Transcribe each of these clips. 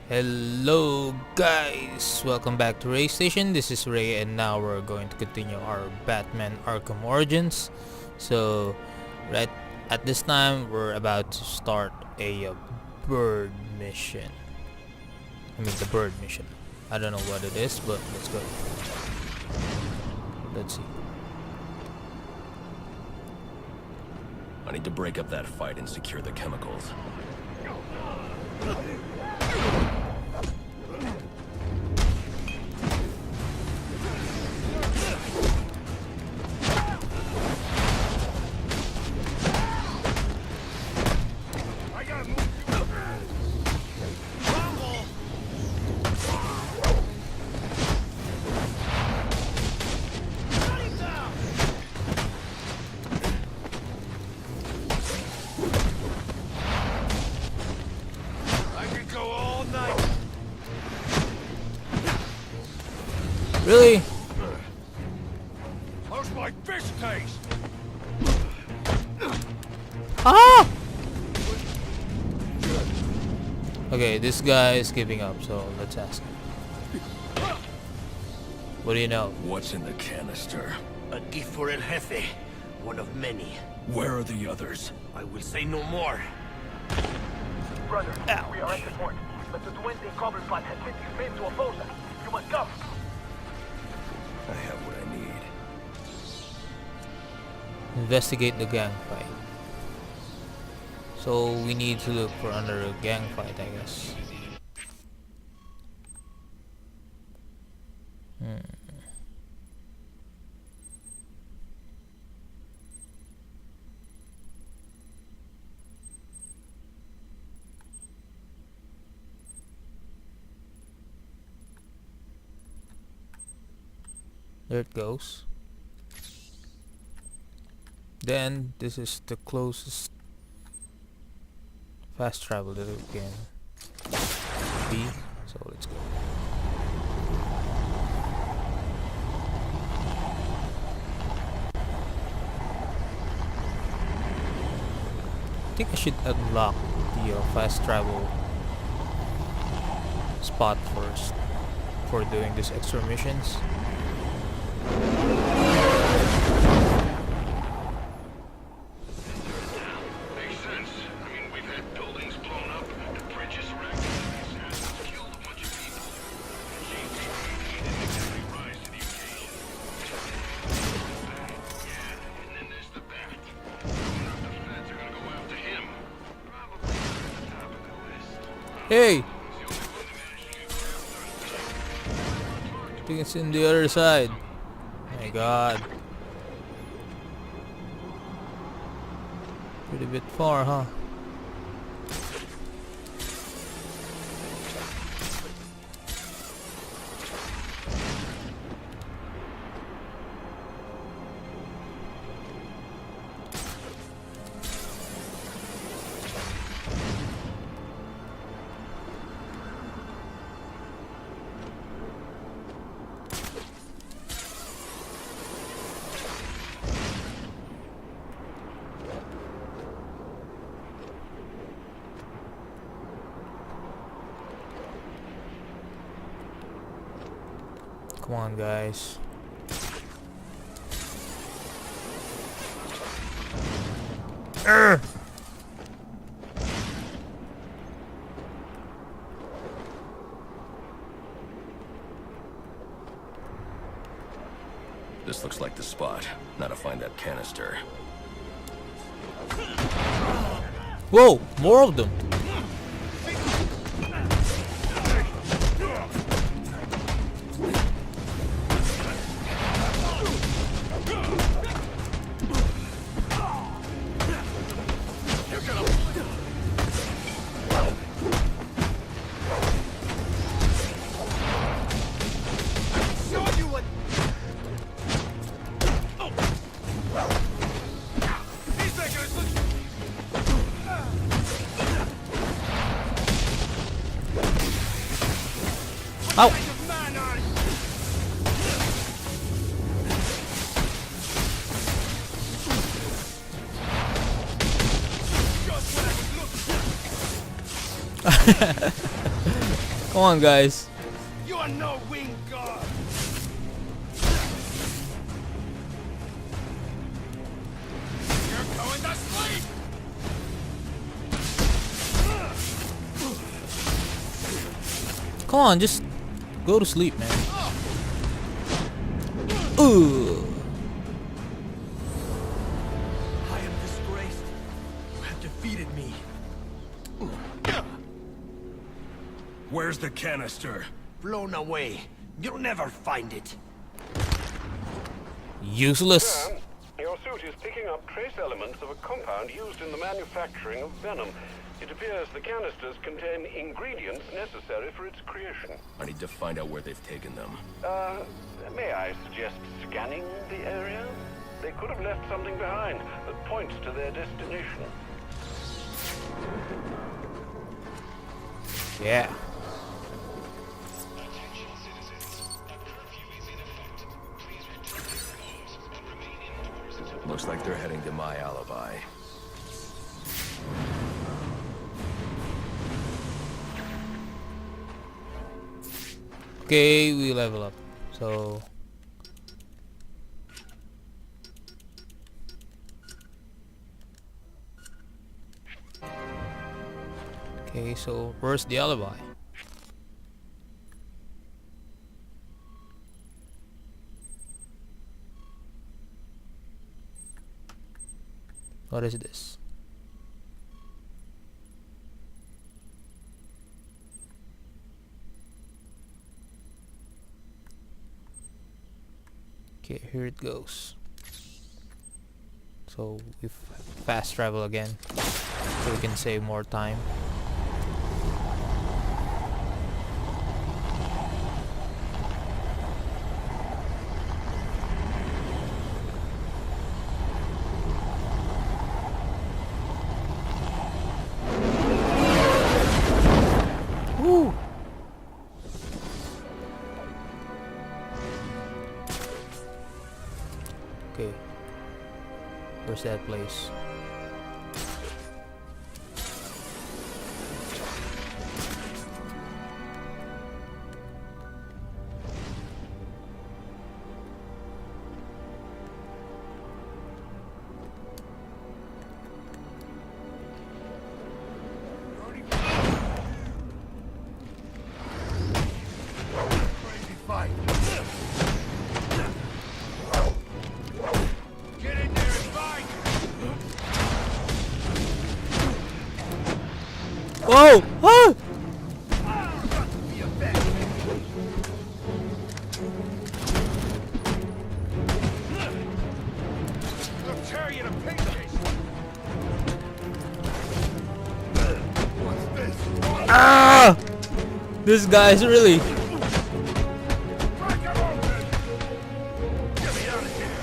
Hello guys, welcome back to Ray Station. This is Ray and now we're going to continue our Batman Arkham Origins. So right at this time we're about to start a bird mission. The bird mission. I don't know what it is, but let's go. Let's see. I need to break up that fight and secure the chemicals. Really? How's my fish taste? Ah! Okay, this guy is giving up, so let's ask him. What do you know? What's in the canister? A gift for El Jefe, one of many. Where are the others? I will say no more. Brother, we are at the port, but the Duende Cobblepot has sent his men to oppose us. You must come. I have what I need. Investigate the gang fight. So we need to look for another gang fight, I guess. There it goes. Then this is the closest fast travel that we can be. So let's go. I think I should unlock the fast travel spot first for doing these extra missions. Makes sense. I mean, we've had buildings blown up, the bridges wrecked, assassins killed a bunch of people. GCPD didn't exactly rise to the occasion. Yeah, and then there's the Bat. I wonder if the feds are gonna go after him. Probably at the top of the list. Hey! He's the only one that managed to get grabbed on I think it's in the other side. My god. Pretty bit far, huh? Come on, guys. Urgh! This looks like the spot. Now to find that canister. Whoa! More of them! Ow! Come on, guys. You are no wing god. You're going to sleep. Come on, just go to sleep, man. Ooh. I am disgraced. You have defeated me. Where's the canister? Blown away. You'll never find it. Useless. Your suit is picking up trace elements of a compound used in the manufacturing of venom. It appears the canisters contain ingredients necessary for its creation. I need to find out where they've taken them. May I suggest scanning the area? They could have left something behind that points to their destination. Yeah. Looks like they're heading to my alibi. Okay, we level up. So okay, so where's the alibi? What is this? Okay, here it goes. So we fast travel again, so we can save more time. Woo! Okay, where's that place? Crazy fight. Get in there and fight. Whoa! Ah! Be a vet. They'll tear you to pieces. What's this? Ah! This guy's really. Break him open. Get me out of here.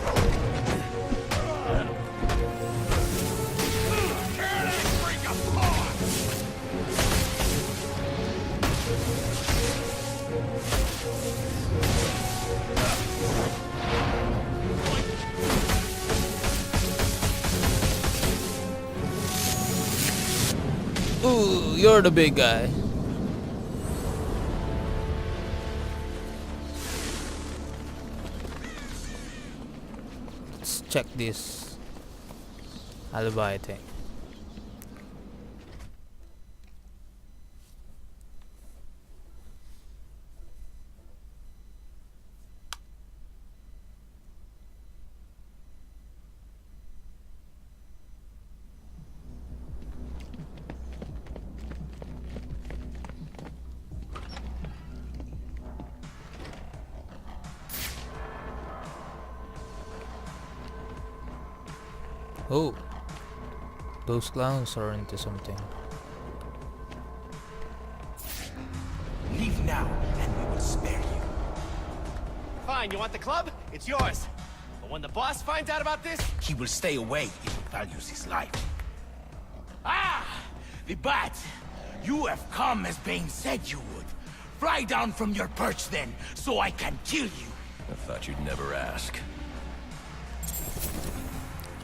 Tear that freak apart. Ooh, you're the big guy. Let's check this alibi thing. Oh, those clowns are into something. Leave now, and we will spare you. Fine, you want the club? It's yours. But when the boss finds out about this, he will stay away if he values his life. Ah! The bat! You have come as Bane said you would. Fly down from your perch then, so I can kill you. I thought you'd never ask.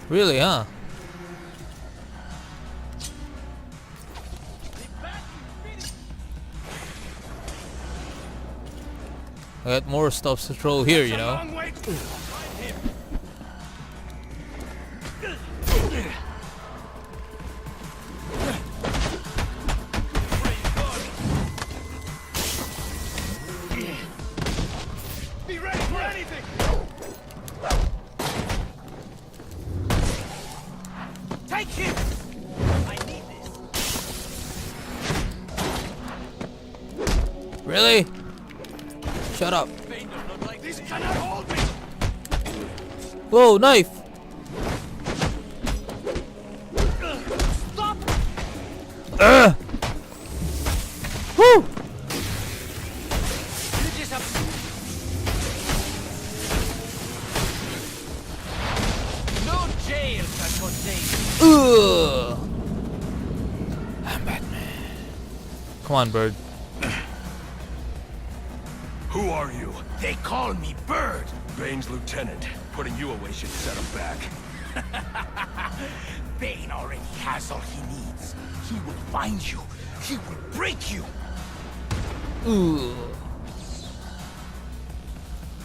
Really, huh? I got more stuff to throw here, you know. Long way. Be ready for anything. Take him. I need this. Really? Shut up. This cannot hold me. Whoa, knife! Stop. Woo! You just have. No jail can contain you. Ugh. I'm Batman. Come on, bird. Who are you? They call me Bird. Bane's lieutenant. Putting you away should set him back. Bane already has all he needs. He will find you. He will break you. Ooh.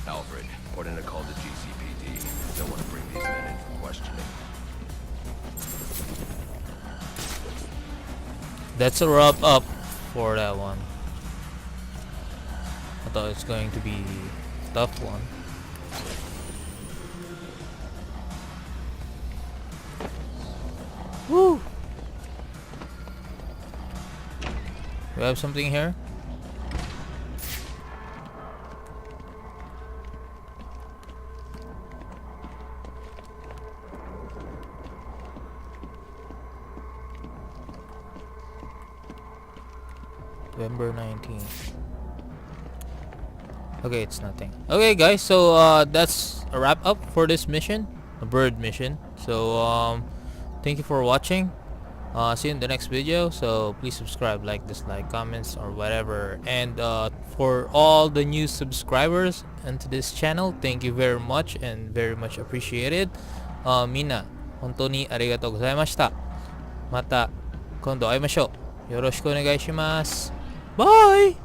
Alfred, put in a call to GCPD. Don't want to bring these men in for questioning. That's a wrap up for that one. I thought it's going to be a tough one. Woo! We have something here. November 19th. Okay, it's nothing. Okay, guys, so that's a wrap up for this mission, a bird mission. So thank you for watching. See you in the next video. So please subscribe, like, dislike, comments, or whatever. And for all the new subscribers into this channel, thank you very much and very much appreciated. みんな本当にありがとうございました。また今度会いましょう。よろしくお願いします。バイ。